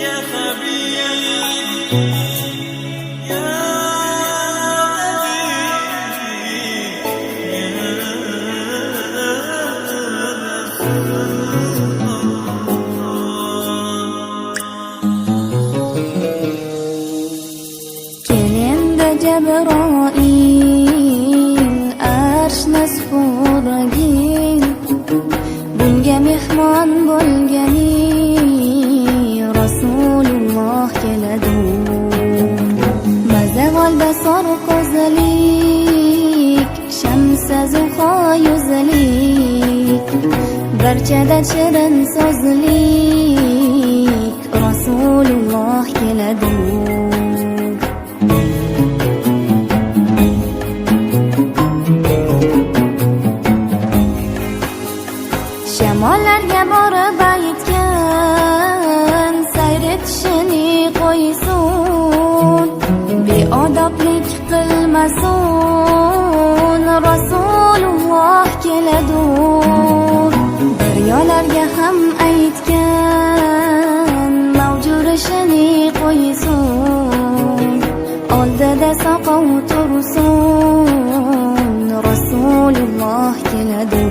يا حبيب يا Kelimde Cebrail arshni supurgin, bunga mehmon bo'lgani Rasululloh keladi. Mazavol basor ko'zlik, shamsa zuho yuzlik, barchada shirin so'zlik Rasululloh keladi. Shamollarga borib aytgan, sayr etishini qo'ysin, beodoblik qilmasin, Rasululloh keladi. Daryolarga ham aytgan, mavjurishini qo'ysin, oldida soqov tursin, Rasululloh keladi.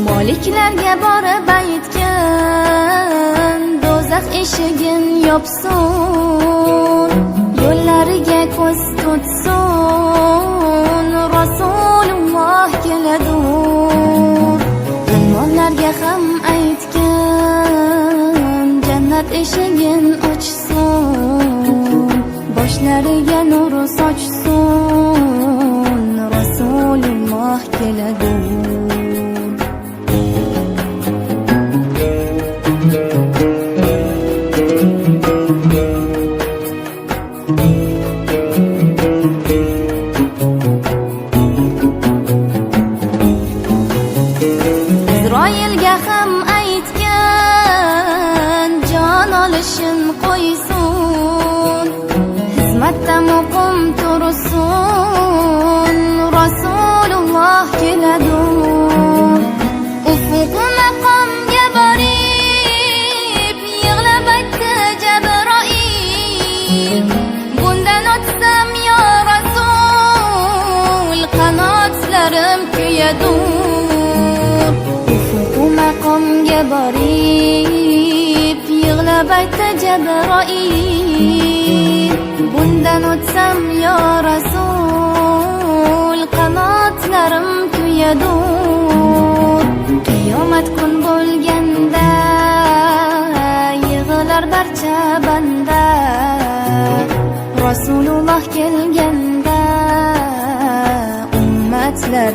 Moliklarga borib aytgan, do'zax eshigin yopsin, yo'llariga ko'z tutsin, Rasululloh keladi. Zulmonlarga ham aytgan, jannat eshigin ochsin, boshlariga nur sochsin, Rasululloh keladi. Isroilga ham aytgan, jon olishin qo'ysin, xizmatda muqim tursin, Rasululloh keladi. Ufuq maqomga borib yig'lab aytdi Jabroil, bundan o'tsam yo Rasul, qanotlarim kuyadi. Maqomga borib yig'lab aytdi Jabroil, bundan o'tsam yo Rasul, qanotlarim kuyadi. Qiyomat kun bo'lganda yig'lar barcha banda, Rasululloh kelganda ummatlar